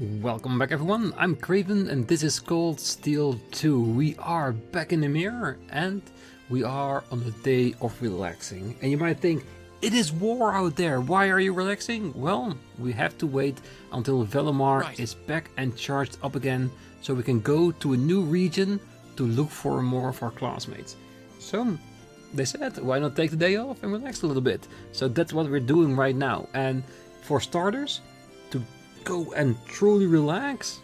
Welcome back everyone, I'm Craven and this is Cold Steel 2. We are back in Ymir and we are on the day of relaxing. And you might think, it is war out there, why are you relaxing? Well, we have to wait until Valimar is back and charged up again so we can go to a new region to look for more of our classmates. So they said, why not take the day off and relax a little bit? So that's what we're doing right now. And for starters, to go and truly relax,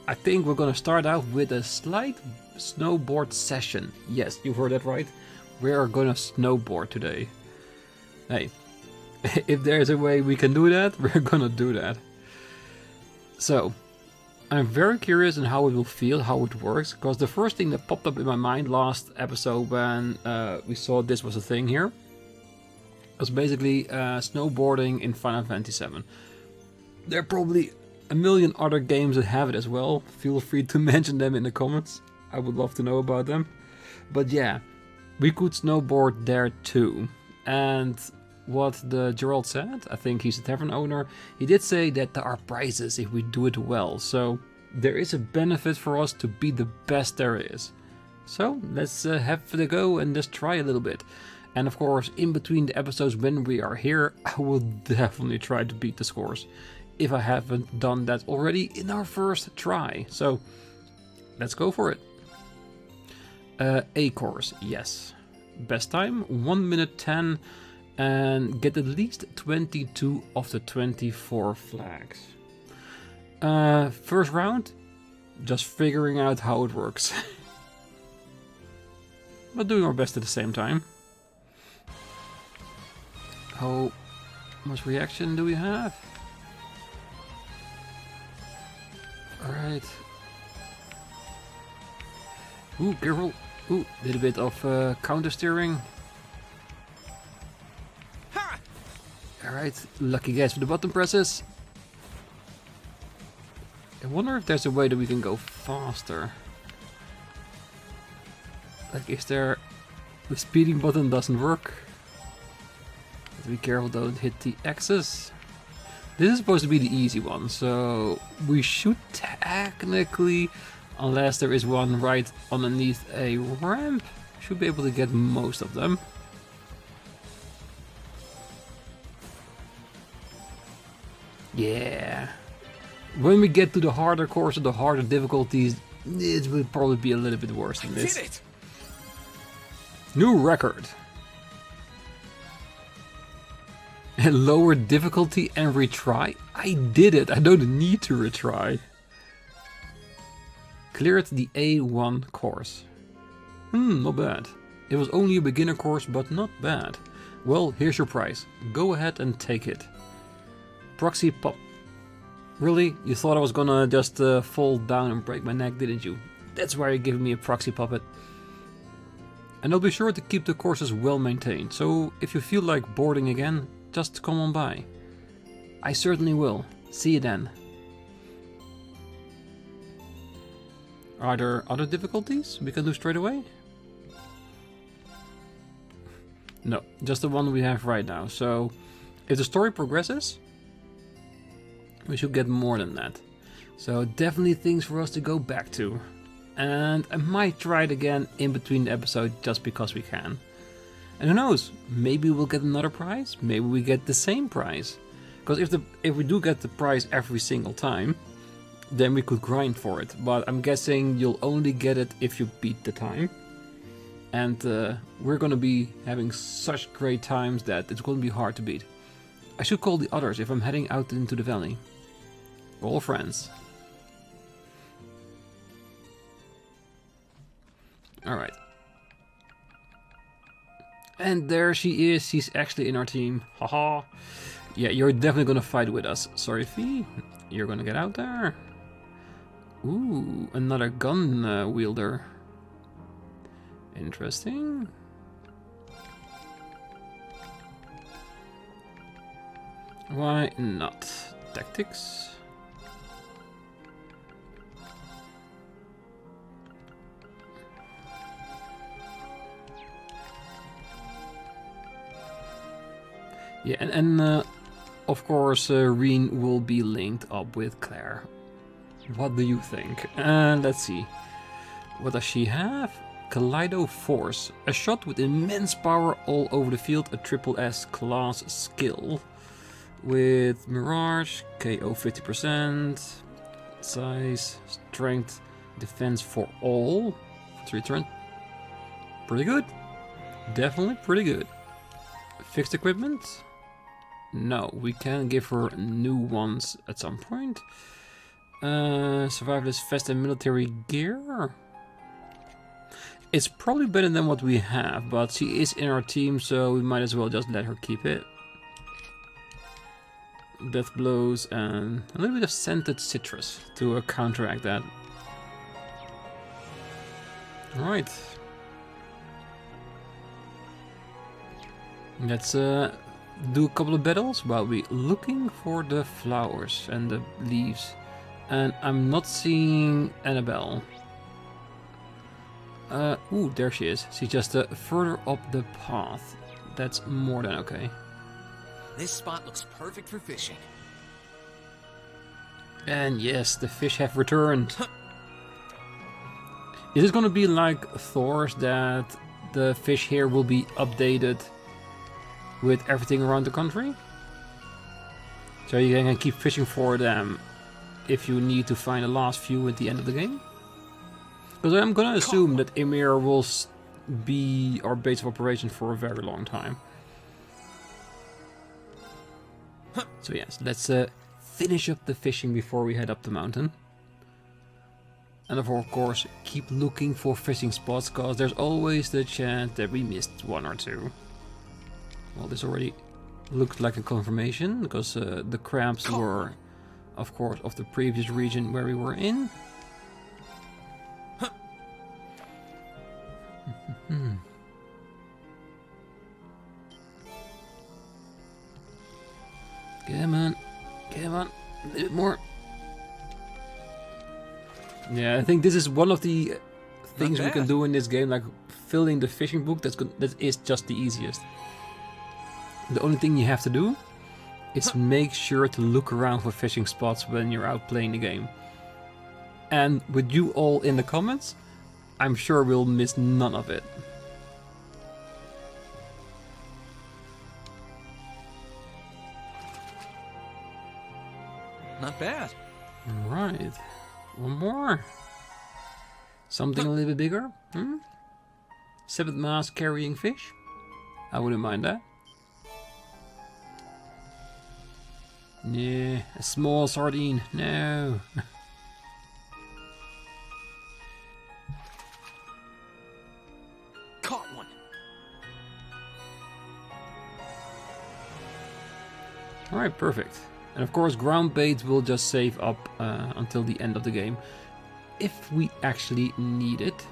I think we're gonna start out with a slight snowboard session. Yes, you've heard that right. We're gonna snowboard today. Hey, if there's a way we can do that, we're gonna do that. So, I'm very curious on how it will feel, how it works, because the first thing that popped up in my mind last episode when we saw this was a thing here was basically snowboarding in Final Fantasy VII. There are probably a million other games that have it as well. Feel free to mention them in the comments. I would love to know about them. But yeah, we could snowboard there too. And what the Gerald said, I think he's a tavern owner, he did say that there are prizes if we do it well. So there is a benefit for us to be the best there is. So let's have a go and just try a little bit. And of course, in between the episodes when we are here, I will definitely try to beat the scores, if I haven't done that already in our first try. So let's go for it. A course, yes. Best time 1 minute 10 and get at least 22 of the 24 flags. First round, just figuring out how it works. But doing our best at the same time. How much reaction do we have? Alright. Ooh, careful. Ooh, a little bit of counter steering. Alright, lucky guys for the button presses. I wonder if there's a way that we can go faster. Like, is there... The speeding button doesn't work. Be careful, don't hit the axis. This is supposed to be the easy one, so we should technically, unless there is one right underneath a ramp, should be able to get most of them. Yeah. When we get to the harder course or the harder difficulties, it will probably be a little bit worse than this. Did it. New record. Lower difficulty and retry? I did it, I don't need to retry. Cleared the A1 course. Not bad. It was only a beginner course, but not bad. Well, here's your prize. Go ahead and take it. Proxy pop. Really? You thought I was gonna just fall down and break my neck, didn't you? That's why you're giving me a proxy puppet. And I'll be sure to keep the courses well maintained, so if you feel like boarding again, just come on by. I certainly will. See you then. Are there other difficulties we can do straight away? No, just the one we have right now. So, if the story progresses, we should get more than that. So definitely things for us to go back to. And I might try it again in between the episodes just because we can. And who knows, maybe we'll get another prize, maybe we get the same prize. Because if we do get the prize every single time, then we could grind for it. But I'm guessing you'll only get it if you beat the time. And we're gonna be having such great times that it's gonna be hard to beat. I should call the others if I'm heading out into the valley. We're all friends. Alright. And there she is, she's actually in our team. Haha. Yeah, you're definitely gonna fight with us. Sorry, Fee. You're gonna get out there. Ooh, another gun wielder. Interesting. Why not? Tactics. Yeah, and of course Rean will be linked up with Claire. What do you think? Let's see. What does she have? Kaleido Force. A shot with immense power all over the field. A triple S class skill. With Mirage, KO 50%. Size, strength, defense for all. For 3 turns. Pretty good. Definitely pretty good. Fixed equipment? No, we can give her new ones at some point. Survivalist vest and military gear. It's probably better than what we have, but she is in our team, so we might as well just let her keep it. Death blows and a little bit of scented citrus to counteract that. Alright. Let's do a couple of battles while we're looking for the flowers and the leaves. And I'm not seeing Annabelle. Ooh, there she is. She's just further up the path. That's more than okay. This spot looks perfect for fishing. And yes, the fish have returned. Is it gonna be like Thor's, that the fish here will be updated with everything around the country? So you can keep fishing for them if you need to find the last few at the end of the game? Because I'm gonna assume that Ymir will be our base of operation for a very long time. So yes, let's finish up the fishing before we head up the mountain. And of course, keep looking for fishing spots, because there's always the chance that we missed one or two. Well, this already looked like a confirmation, because the crabs were, of course, of the previous region where we were in. Come on, come on, a little bit more. Yeah, I think this is one of the things we can do in this game, like filling the fishing book. That is just the easiest. The only thing you have to do is make sure to look around for fishing spots when you're out playing the game. And with you all in the comments, I'm sure we'll miss none of it. Not bad. Right. One more. Something a little bit bigger. 7th mast carrying fish. I wouldn't mind that. Yeah, a small sardine. No. Caught one. Alright, perfect. And of course, ground bait will just save up until the end of the game, if we actually need it.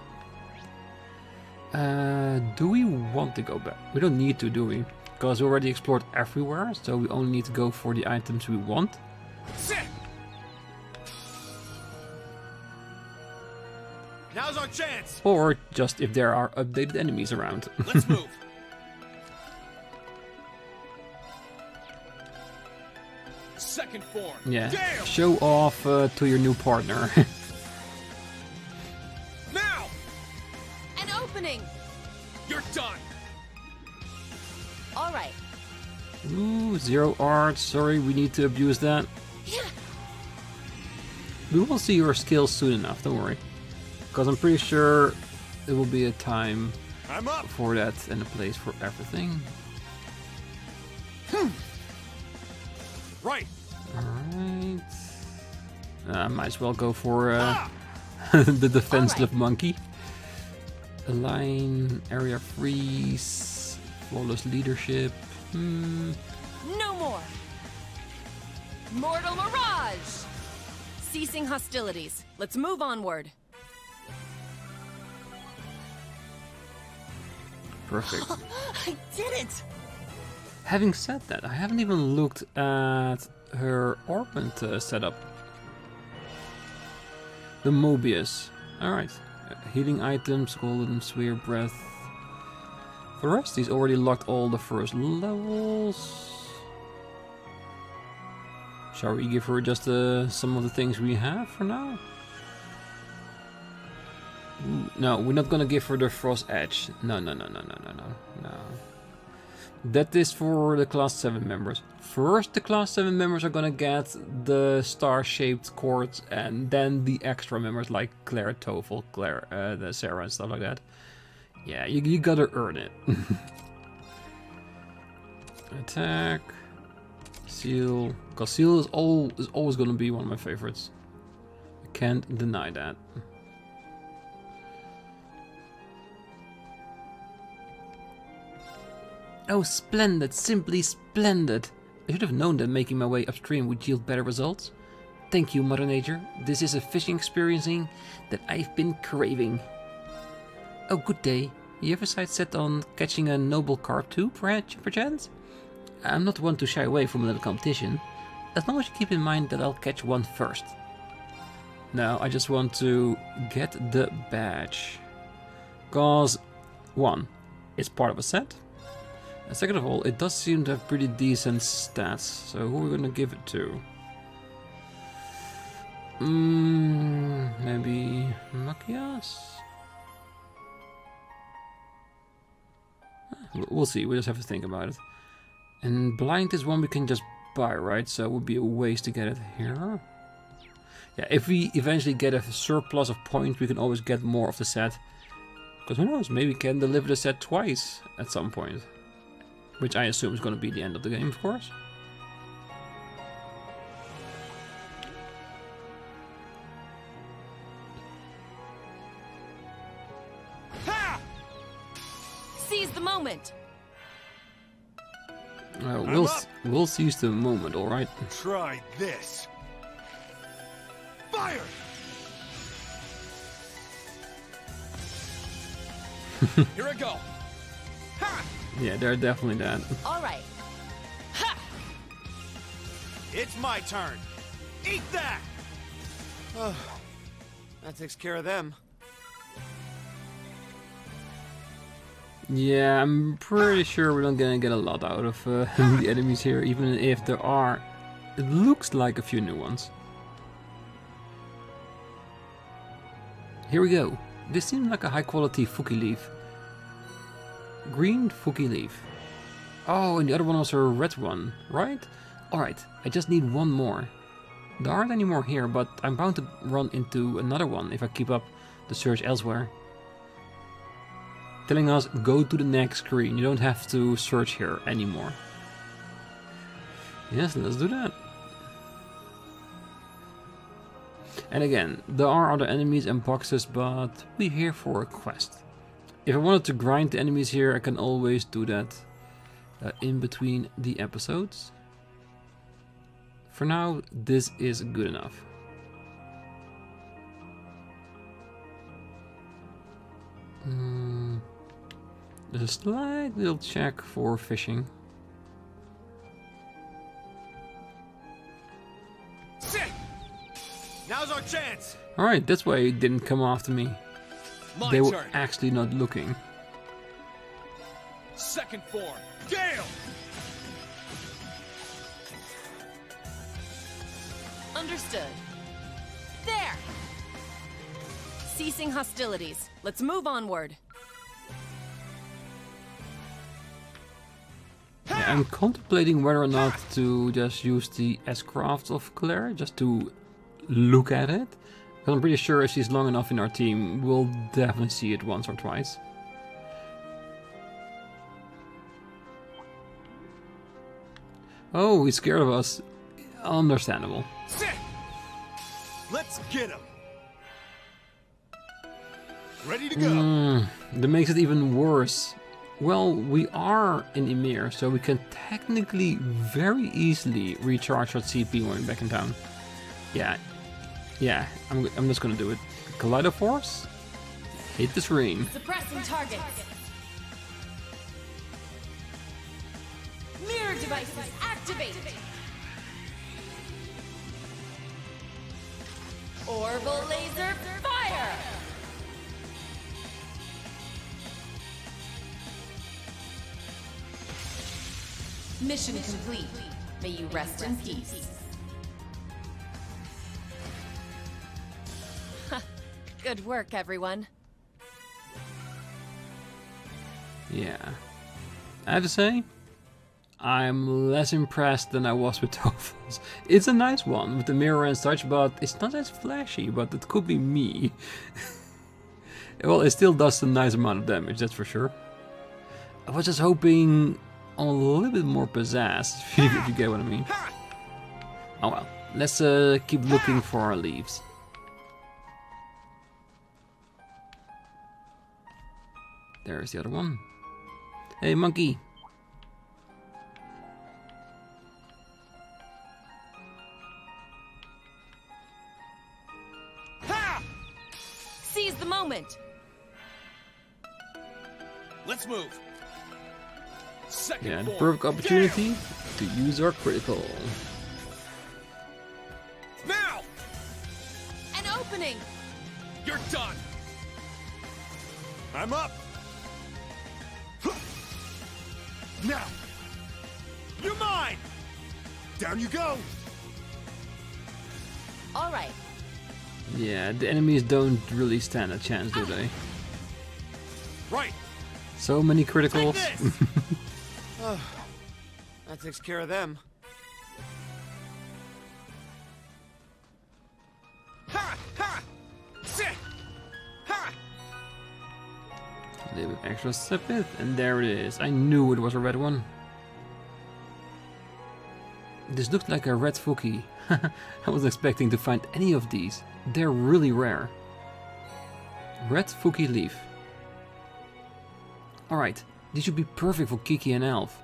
Do we want to go back? We don't need to, do we? Because we already explored everywhere, so we only need to go for the items we want. Now's our chance. Or just if there are updated enemies around. Let's move. Second form. Yeah, Damn. show off to your new partner. Now. An opening. You're done. All right. Ooh, 0 art. Sorry, we need to abuse that. Yeah. We will see your skills soon enough, don't worry. Because I'm pretty sure there will be a time I'm up for that and a place for everything. Right. Alright. I might as well go for the defensive monkey. Align, area freeze, flawless leadership. No more. Mortal Mirage. Ceasing hostilities. Let's move onward. Perfect. I did it. Having said that, I haven't even looked at her orbment setup. The Mobius. Alright. Healing items, golden sphere, breath. For the rest, he's already locked all the first levels. Shall we give her just some of the things we have for now? Ooh, no, we're not gonna give her the Frost Edge. No. That is for the class 7 members. First, the class 7 members are gonna get the star-shaped cords, and then the extra members like Claire, Toffel, Claire, the Sarah, and stuff like that. Yeah, you gotta earn it. Attack, Seal. Because Seal is always gonna be one of my favorites. I can't deny that. Oh, splendid, simply splendid. I should have known that making my way upstream would yield better results. Thank you, Mother Nature. This is a fishing experience that I've been craving. Oh, good day. You have a sight set on catching a noble carp too, perchance? I'm not one to shy away from a little competition, as long as you keep in mind that I'll catch one first. Now, I just want to get the badge. Cause, 1, it's part of a set. And second of all, it does seem to have pretty decent stats, so who are we gonna give it to? Maybe Machias? We'll see, we just have to think about it. And blind is one we can just buy, right? So it would be a waste to get it here. Yeah, if we eventually get a surplus of points, we can always get more of the set. Because who knows, maybe we can deliver the set twice at some point. Which I assume is going to be the end of the game, of course. Ha! Seize the moment. We'll seize the moment, all right. Try this. Fire! Here I go. Ha! Yeah, they're definitely that. All right. Ha! It's my turn. Eat that! That takes care of them. Yeah, I'm pretty sure we're not gonna get a lot out of the enemies here, even if there are, it looks like a few new ones. Here we go. This seems like a high quality Fuki leaf. Green Fuki leaf. Oh, and the other one was a red one, right? Alright, I just need one more. There aren't any more here, but I'm bound to run into another one if I keep up the search elsewhere. Telling us, go to the next screen, you don't have to search here anymore. Yes, let's do that. And again, there are other enemies and boxes, but we're here for a quest. If I wanted to grind the enemies here, I can always do that in between the episodes. For now, this is good enough. There's a slight little check for fishing. Sit! Now's our chance! Alright, that's why it didn't come after me. My They were turn. actually not looking. Second form. Gale! Understood. There! Ceasing hostilities. Let's move onward. Yeah, I'm contemplating whether or not to just use the S-Craft of Claire, just to look at it. Because I'm pretty sure if she's long enough in our team, we'll definitely see it once or twice. Oh, he's scared of us. Understandable. Sit! Let's get him! Ready to go! That makes it even worse. Well, we are in Ymir, so we can technically very easily recharge our CP when we're back in town. Yeah, I'm just gonna do it. Collider Force? Hit this ring. Suppressing targets. Mirror devices activated. Orbital laser fire. Mission complete. May you rest in peace. Good work, everyone. Yeah. I have to say, I'm less impressed than I was with Tophos. It's a nice one with the mirror and such, but it's not as flashy, but it could be me. Well, it still does a nice amount of damage, that's for sure. I was just hoping on a little bit more pizzazz, if you get what I mean. Oh well, let's keep looking for our leaves. There's the other one. Hey, monkey. Seize the moment. Let's move. Second Yeah, the form. perfect opportunity to use our critical. Now! An opening. You're done. I'm up. Now. You're mine. Down you go. All right. Yeah, the enemies don't really stand a chance, do they? Right. So many criticals. Take this. That takes care of them. Ha! Ha! Sit! Ha! A little bit extra stupid, and there it is. I knew it was a red one. This looked like a red Fuki. I wasn't expecting to find any of these. They're really rare. Red Fuki leaf. Alright, these should be perfect for Kiki and Elf.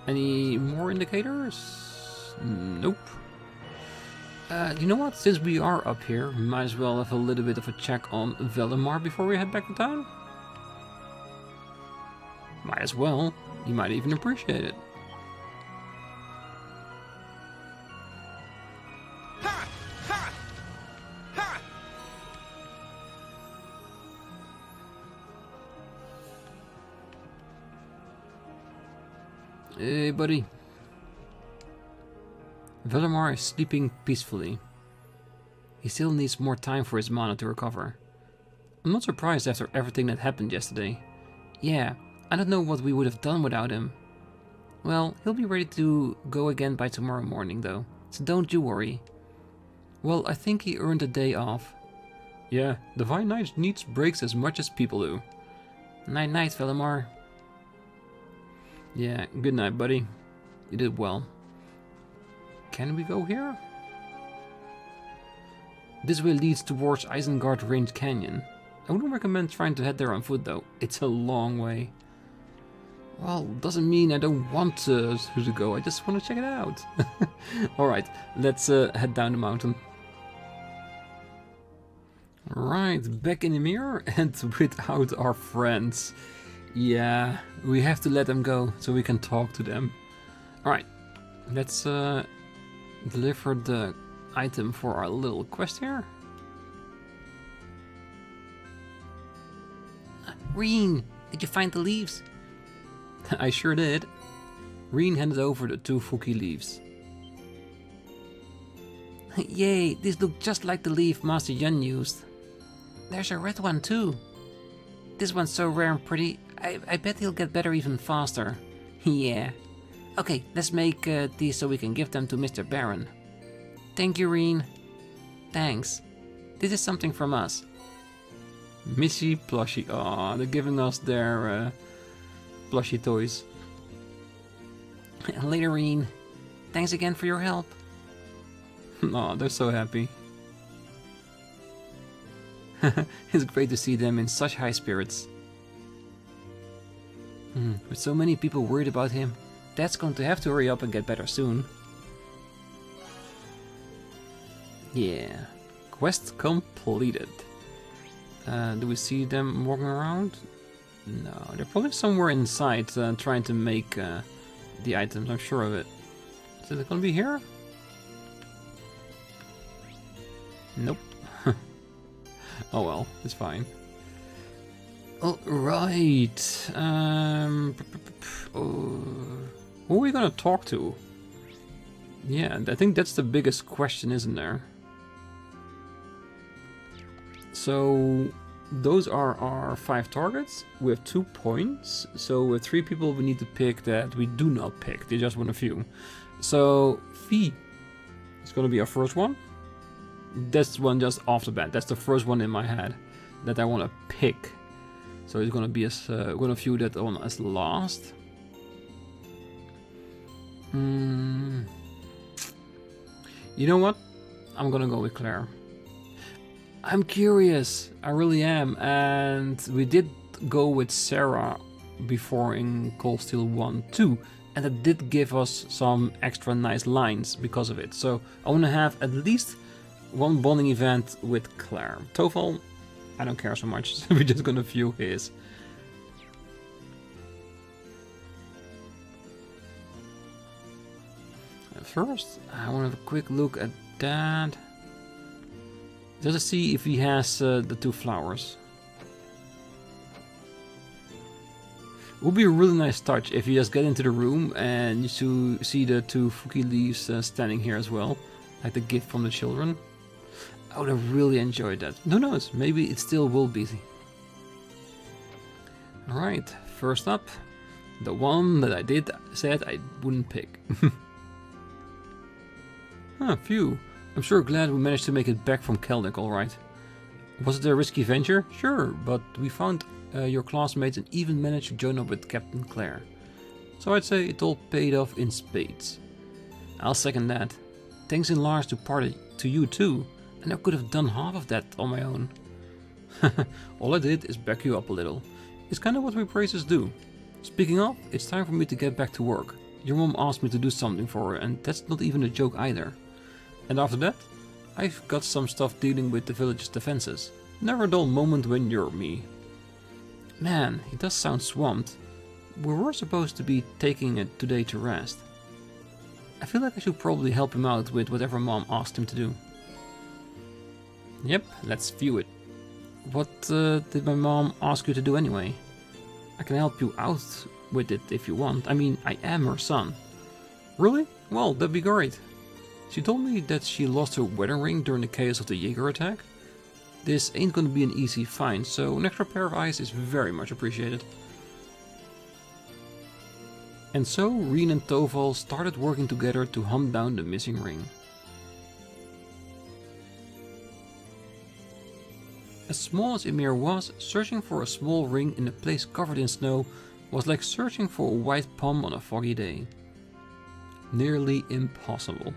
Any more indicators? Nope. You know what? Since we are up here, we might as well have a little bit of a check on Valimar before we head back to town. Might as well. You might even appreciate it. Ha! Ha! Ha! Hey, buddy. Valimar is sleeping peacefully. He still needs more time for his mana to recover. I'm not surprised after everything that happened yesterday. Yeah, I don't know what we would have done without him. Well, he'll be ready to go again by tomorrow morning though, so don't you worry. Well, I think he earned a day off. Yeah, Divine Knight needs breaks as much as people do. Night night, Valimar. Yeah, good night, buddy. You did well. Can we go here? This way leads towards Isengard Range Canyon. I wouldn't recommend trying to head there on foot though. It's a long way. Well, doesn't mean I don't want to go. I just want to check it out. Alright, let's head down the mountain. Right, back in Ymir and without our friends. Yeah, we have to let them go so we can talk to them. Alright, let's deliver the item for our little quest here. Rean, did you find the leaves? I sure did. Rean handed over the 2 Fuki leaves. Yay, this looked just like the leaf Master Yun used. There's a red one too. This one's so rare and pretty, I bet he'll get better even faster. Yeah. Okay, let's make these so we can give them to Mr. Baron. Thank you, Rean. Thanks. This is something from us. Missy plushie. Aw, they're giving us their plushie toys. Later, Rean. Thanks again for your help. Aw, they're so happy. It's great to see them in such high spirits. With so many people worried about him, Dad's going to have to hurry up and get better soon. Yeah, quest completed. Do we see them walking around? No, they're probably somewhere inside trying to make the items, I'm sure of it. Is it gonna be here? Nope. Oh well, it's fine. Alright. Who are we gonna talk to? Yeah, I think that's the biggest question, isn't there? So those are our 5 targets. We have 2 points. So with 3 people we need to pick that we do not pick. They just won a few. So V is going to be our first one. That's one just off the bat. That's the first one in my head that I want to pick. So it's going to be as going to view that one as last. You know what? I'm going to go with Claire. I'm curious. I really am. And we did go with Sarah before in Cold Steel 1-2. And that did give us some extra nice lines because of it. So I want to have at least one bonding event with Claire. Toval, I don't care so much. So we're just gonna view his. First, I want to have a quick look at that. Just to see if he has the 2 flowers. Would be a really nice touch if you just get into the room and you see the 2 Fuki leaves standing here as well, like the gift from the children. I would have really enjoyed that. Who knows, maybe it still will be. Alright, first up, the one that I said I wouldn't pick. Phew. I'm sure glad we managed to make it back from Keldic, alright. Was it a risky venture? Sure, but we found your classmates and even managed to join up with Captain Claire. So I'd say it all paid off in spades. I'll second that. Thanks in large to you too, and I could have done half of that on my own. All I did is back you up a little. It's kind of what we praisers do. Speaking of, it's time for me to get back to work. Your mom asked me to do something for her, and that's not even a joke either. And after that, I've got some stuff dealing with the village's defenses. Never a dull moment when you're me. Man, he does sound swamped. We were supposed to be taking it today to rest. I feel like I should probably help him out with whatever Mom asked him to do. Yep, let's view it. What did my mom ask you to do anyway? I can help you out with it if you want. I mean, I am her son. Really? Well, that'd be great. She told me that she lost her wedding ring during the chaos of the Jaeger attack. This ain't gonna be an easy find, so an extra pair of eyes is very much appreciated. And so Rean and Toval started working together to hunt down the missing ring. As small as Ymir was, searching for a small ring in a place covered in snow was like searching for a white palm on a foggy day. Nearly impossible.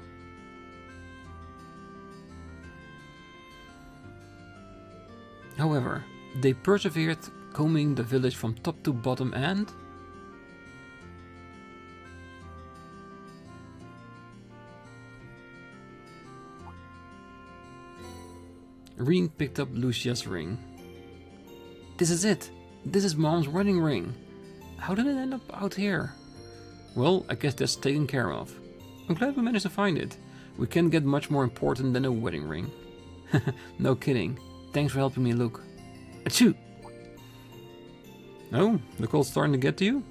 However, they persevered, combing the village from top to bottom, and Rean picked up Lucia's ring. This is it! This is Mom's wedding ring! How did it end up out here? Well, I guess that's taken care of. I'm glad we managed to find it. We can't get much more important than a wedding ring. No kidding. Thanks for helping me look. Achoo! Oh, the cold's starting to get to you?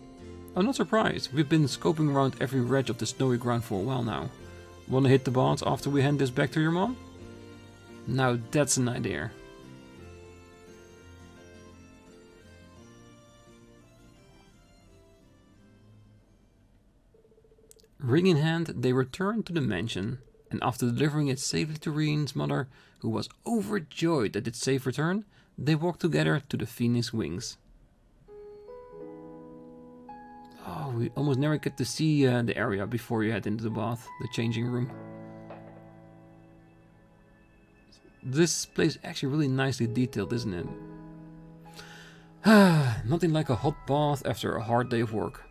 I'm not surprised. We've been scoping around every ledge of the snowy ground for a while now. Wanna hit the boss after we hand this back to your mom? Now that's an idea. Ring in hand, they returned to the mansion, and after delivering it safely to Rean's mother, who was overjoyed at its safe return, they walked together to the Phoenix Wings. Oh, we almost never get to see the area before you head into the bath, the changing room. This place is actually really nicely detailed, isn't it? Nothing like a hot bath after a hard day of work.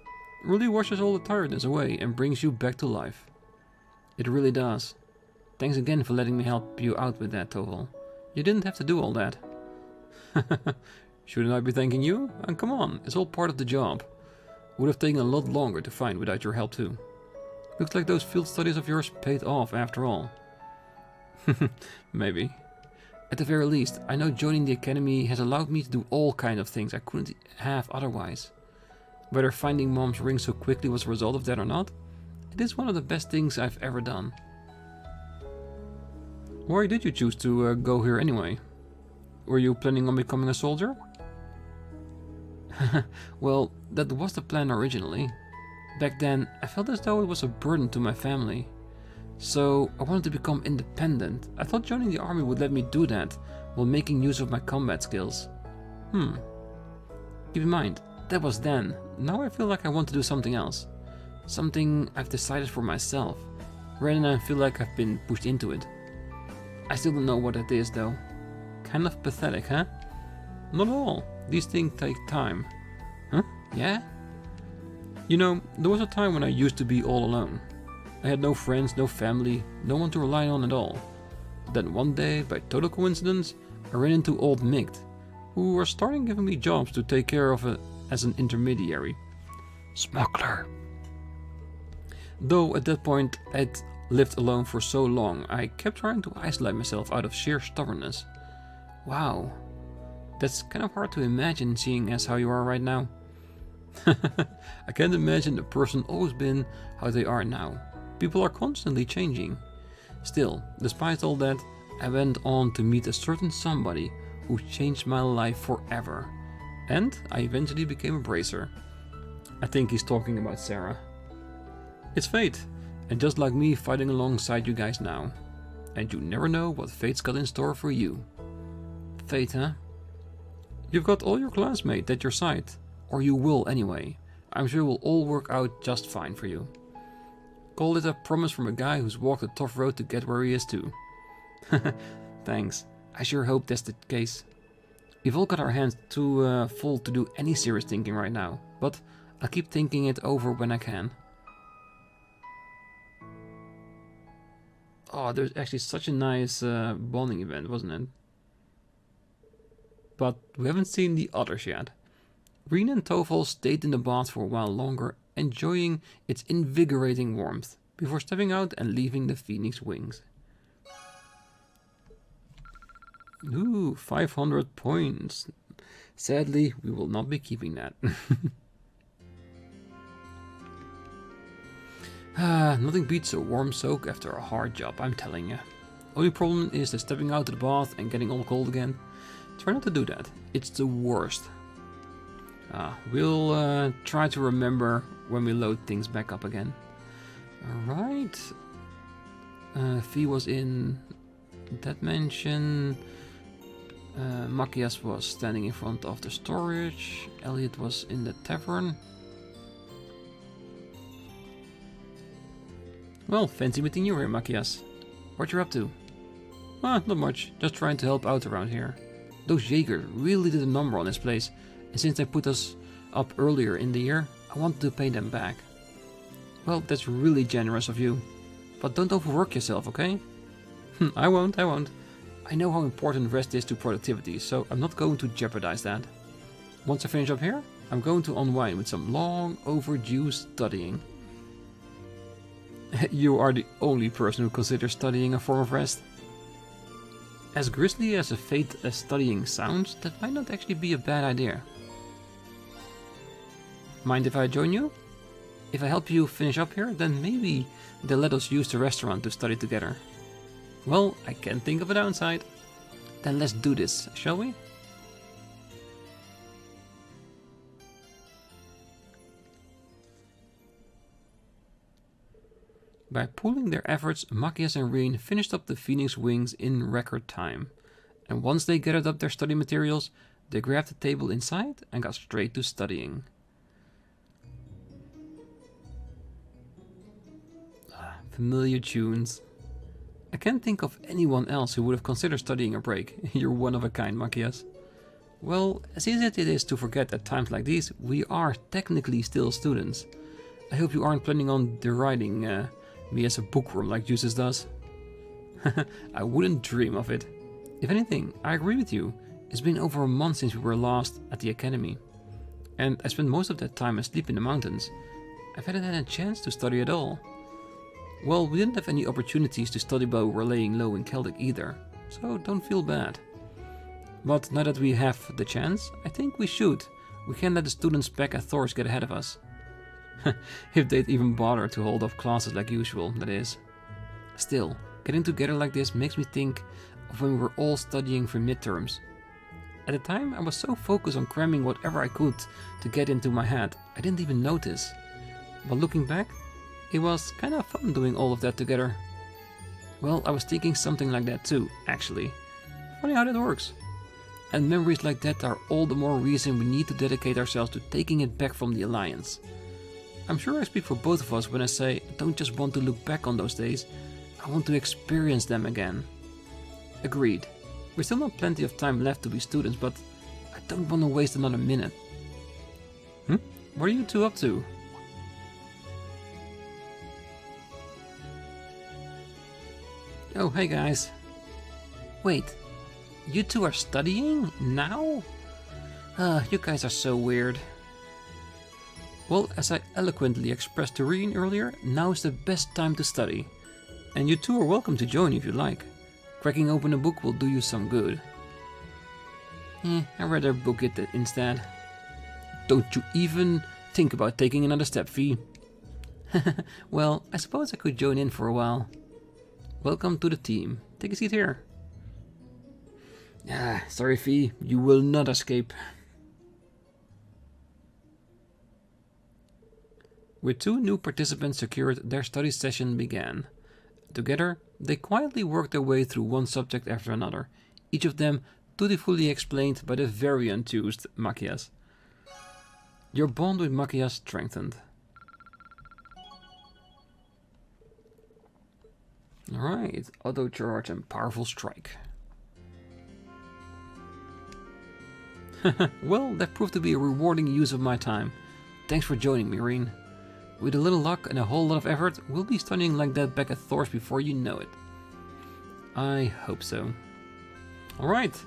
It really washes all the tiredness away and brings you back to life. It really does. Thanks again for letting me help you out with that, Toval. You didn't have to do all that. Shouldn't I be thanking you? And come on, it's all part of the job. Would have taken a lot longer to find without your help too. Looks like those field studies of yours paid off after all. Maybe. At the very least, I know joining the academy has allowed me to do all kinds of things I couldn't have otherwise. Whether finding Mom's ring so quickly was a result of that or not, it is one of the best things I've ever done. Why did you choose to go here anyway? Were you planning on becoming a soldier? Well, that was the plan originally. Back then, I felt as though it was a burden to my family. So, I wanted to become independent. I thought joining the army would let me do that, while making use of my combat skills. Keep in mind, that was then. Now I feel like I want to do something else. Something I've decided for myself, rather than I feel like I've been pushed into it. I still don't know what it is though. Kind of pathetic, huh? Not at all. These things take time. Huh? Yeah? You know, there was a time when I used to be all alone. I had no friends, no family, no one to rely on at all. Then one day, by total coincidence, I ran into old Mikt, who were starting giving me jobs to take care of as an intermediary. Smuggler. Though at that point I'd lived alone for so long, I kept trying to isolate myself out of sheer stubbornness. Wow. That's kind of hard to imagine, seeing as how you are right now. I can't imagine a person always been how they are now. People are constantly changing. Still, despite all that, I went on to meet a certain somebody who changed my life forever. And I eventually became a bracer. I think he's talking about Sarah. It's fate, and just like me fighting alongside you guys now. And you never know what fate's got in store for you. Fate, huh? You've got all your classmates at your side, or you will anyway. I'm sure it will all work out just fine for you. Call it a promise from a guy who's walked a tough road to get where he is too. Thanks, I sure hope that's the case. We've all got our hands too full to do any serious thinking right now, but I'll keep thinking it over when I can. Oh, there's actually such a nice bonding event, wasn't it? But we haven't seen the others yet. Rean and Toval stayed in the bath for a while longer, enjoying its invigorating warmth, before stepping out and leaving the Phoenix Wings. Ooh, 500 points. Sadly, we will not be keeping that. Nothing beats a warm soak after a hard job, I'm telling you. Only problem is the stepping out of the bath and getting all cold again. Try not to do that. It's the worst. We'll try to remember when we load things back up again. Alright. Fee was in that mansion. Machias was standing in front of the storage. Elliot was in the tavern. Well, fancy meeting you here, Machias. What you up to? Not much. Just trying to help out around here. Those Jaegers really did a number on this place, and since they put us up earlier in the year, I wanted to pay them back. Well, that's really generous of you. But don't overwork yourself, okay? I won't. I know how important rest is to productivity, so I'm not going to jeopardize that. Once I finish up here, I'm going to unwind with some long overdue studying. You are the only person who considers studying a form of rest. As grisly as a fate as studying sounds, that might not actually be a bad idea. Mind if I join you? If I help you finish up here, then maybe they'll let us use the restaurant to study together. Well, I can't think of a downside. Then let's do this, shall we? By pooling their efforts, Machias and Rean finished up the Phoenix Wings in record time. And once they gathered up their study materials, they grabbed the table inside and got straight to studying. Familiar tunes. I can't think of anyone else who would have considered studying a break. You're one of a kind, Machias. Well, as easy as it is to forget at times like these, we are technically still students. I hope you aren't planning on deriding me as a bookworm like Juices does. I wouldn't dream of it. If anything, I agree with you. It's been over a month since we were last at the academy. And I spent most of that time asleep in the mountains. I've hadn't had a chance to study at all. Well, we didn't have any opportunities to study while we were laying low in Celtic either, so don't feel bad. But now that we have the chance, I think we should. We can't let the students back at Thor's get ahead of us. If they'd even bother to hold off classes like usual, that is. Still, getting together like this makes me think of when we were all studying for midterms. At the time, I was so focused on cramming whatever I could to get into my head, I didn't even notice. But looking back, it was kind of fun doing all of that together. Well, I was thinking something like that too, actually. Funny how that works. And memories like that are all the more reason we need to dedicate ourselves to taking it back from the Alliance. I'm sure I speak for both of us when I say I don't just want to look back on those days, I want to experience them again. Agreed. We still have plenty of time left to be students, but I don't want to waste another minute. What are you two up to? Oh, hey guys. Wait, you two are studying now? You guys are so weird. Well, as I eloquently expressed to Rean earlier, now is the best time to study. And you two are welcome to join if you like. Cracking open a book will do you some good. I'd rather book it instead. Don't you even think about taking another step, Fee. Well, I suppose I could join in for a while. Welcome to the team. Take a seat here. Sorry, Fee, you will not escape. With 2 new participants secured, their study session began. Together, they quietly worked their way through one subject after another, each of them dutifully explained by the very enthused Machias. Your bond with Machias strengthened. Alright, auto charge and powerful strike. Well, that proved to be a rewarding use of my time. Thanks for joining me, Rean. With a little luck and a whole lot of effort, we'll be studying like that back at Thor's before you know it. I hope so. Alright,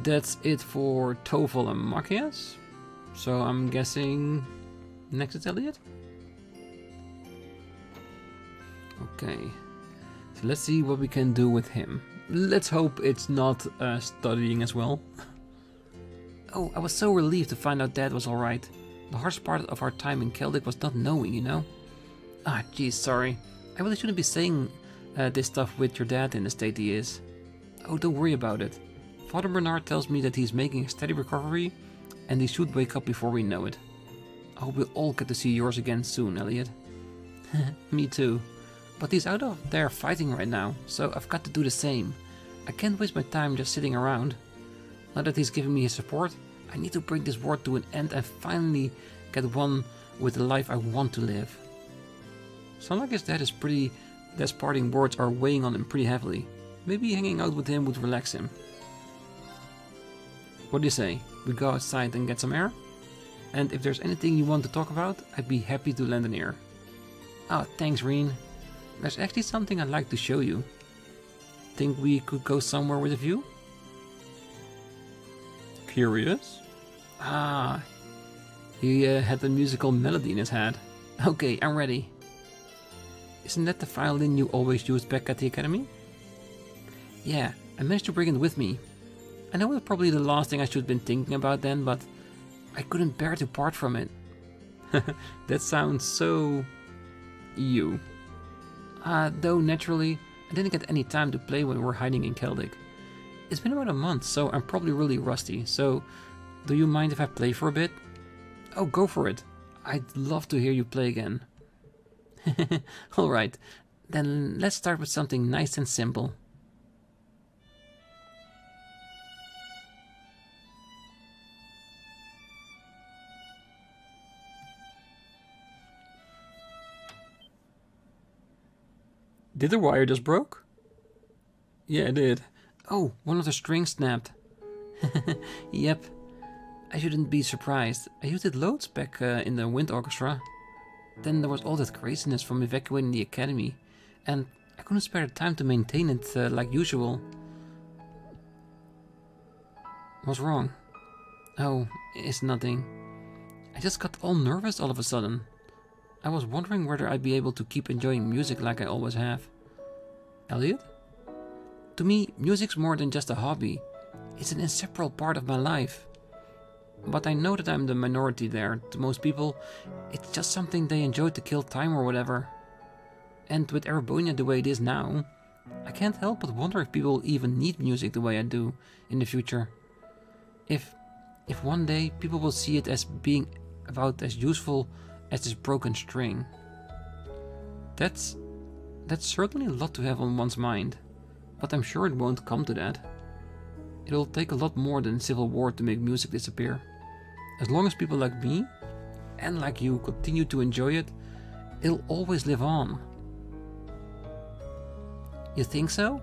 that's it for Toval and Machias. So I'm guessing next is Elliot? Okay, so let's see what we can do with him. Let's hope it's not studying as well. Oh, I was so relieved to find out Dad was alright. The hardest part of our time in Celtic was not knowing, you know? Ah, geez, sorry. I really shouldn't be saying this stuff with your dad in the state he is. Oh, don't worry about it. Father Bernard tells me that he's making a steady recovery, and he should wake up before we know it. I hope we'll all get to see yours again soon, Elliot. Me too. But he's out of there fighting right now, so I've got to do the same. I can't waste my time just sitting around. Now that he's giving me his support, I need to bring this war to an end and finally get one with the life I want to live. Sounds like his dad's parting words are weighing on him pretty heavily. Maybe hanging out with him would relax him. What do you say? We go outside and get some air? And if there's anything you want to talk about, I'd be happy to lend an ear. Oh, thanks, Rean. There's actually something I'd like to show you. Think we could go somewhere with a view? Curious? Ah, he had a musical melody in his head. Okay, I'm ready. Isn't that the violin you always used back at the academy? Yeah, I managed to bring it with me. I know it's probably the last thing I should have been thinking about then, but I couldn't bear to part from it. That sounds so... you. Though naturally, I didn't get any time to play when we were hiding in Celtic. It's been about a month, so I'm probably really rusty, so do you mind if I play for a bit? Oh, go for it. I'd love to hear you play again. Alright, then let's start with something nice and simple. Did the wire just broke? Yeah, it did. Oh, one of the strings snapped. Yep. I shouldn't be surprised. I used it loads back in the wind orchestra. Then there was all that craziness from evacuating the academy, and I couldn't spare the time to maintain it like usual. What's wrong? Oh, it's nothing. I just got all nervous all of a sudden. I was wondering whether I'd be able to keep enjoying music like I always have. Elliot? To me, music's more than just a hobby. It's an inseparable part of my life. But I know that I'm the minority there. To most people, it's just something they enjoy to kill time or whatever. And with Erebonia the way it is now, I can't help but wonder if people even need music the way I do in the future. If one day people will see it as being about as useful as this broken string. That's certainly a lot to have on one's mind, but I'm sure it won't come to that. It'll take a lot more than civil war to make music disappear. As long as people like me, and like you, continue to enjoy it, it'll always live on. You think so?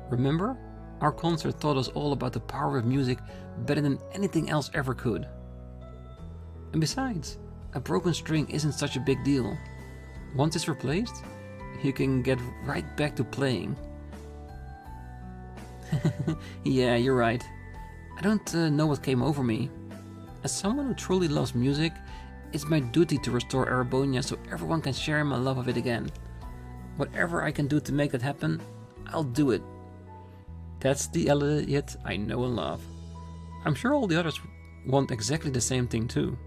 Remember? Our concert taught us all about the power of music better than anything else ever could. And besides, a broken string isn't such a big deal. Once it's replaced, you can get right back to playing. Yeah, you're right. I don't know what came over me. As someone who truly loves music, it's my duty to restore Erebonia so everyone can share my love of it again. Whatever I can do to make that happen, I'll do it. That's the Elliot I know and love. I'm sure all the others want exactly the same thing too.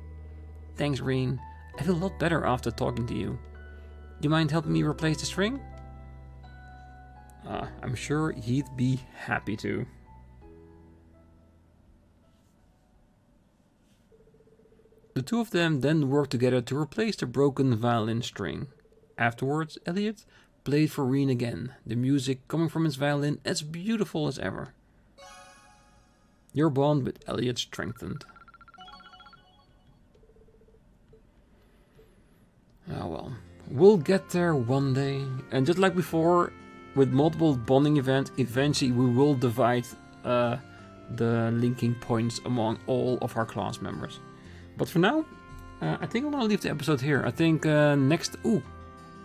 Thanks, Rean. I feel a lot better after talking to you. Do you mind helping me replace the string? I'm sure he'd be happy to. The two of them then worked together to replace the broken violin string. Afterwards, Elliot played for Rean again, the music coming from his violin as beautiful as ever. Your bond with Elliot strengthened. Oh well, we'll get there one day, and just like before, with multiple bonding events, eventually we will divide the linking points among all of our class members. But for now, I think I'm gonna leave the episode here. I think next... Ooh,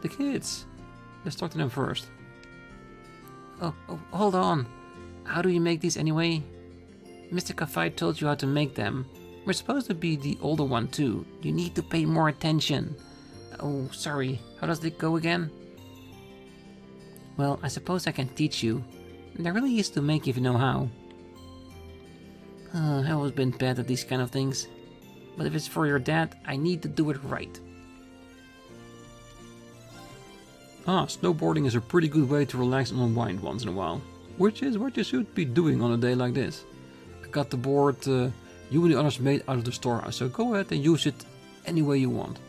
the kids. Let's talk to them first. Oh, hold on. How do you make these anyway? Mr. Kafai told you how to make them. We're supposed to be the older one too. You need to pay more attention. Oh, sorry. How does it go again? Well, I suppose I can teach you. They're really easy to make if you know how. I've always been bad at these kind of things. But if it's for your dad, I need to do it right. Snowboarding is a pretty good way to relax and unwind once in a while. Which is what you should be doing on a day like this. I got the board you and the others made out of the storehouse, so go ahead and use it any way you want.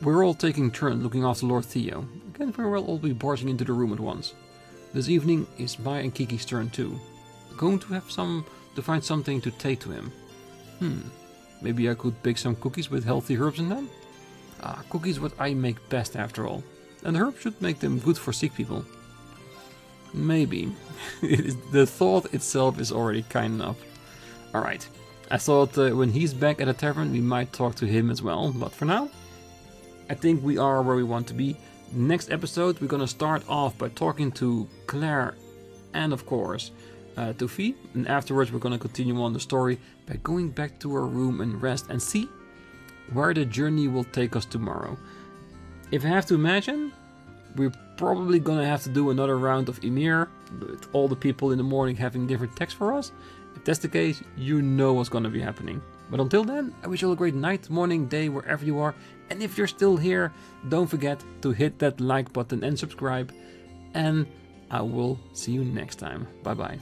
We're all taking turns looking after Lord Theo. We can't very well all be barging into the room at once. This evening is my and Kiki's turn too. I'm going to have to find something to take to him. Maybe I could bake some cookies with healthy herbs in them? Cookies what I make best after all. And the herbs should make them good for sick people. Maybe. The thought itself is already kind enough. Alright. I thought when he's back at the tavern we might talk to him as well. But for now, I think we are where we want to be. Next episode we're gonna start off by talking to Claire and of course to Fee. And afterwards we're gonna continue on the story by going back to our room and rest and see where the journey will take us tomorrow. If I have to imagine, we're probably gonna have to do another round of Ymir, with all the people in the morning having different texts for us. If that's the case, you know what's gonna be happening. But until then, I wish you all a great night, morning, day, wherever you are. And if you're still here, don't forget to hit that like button and subscribe. And I will see you next time. Bye bye.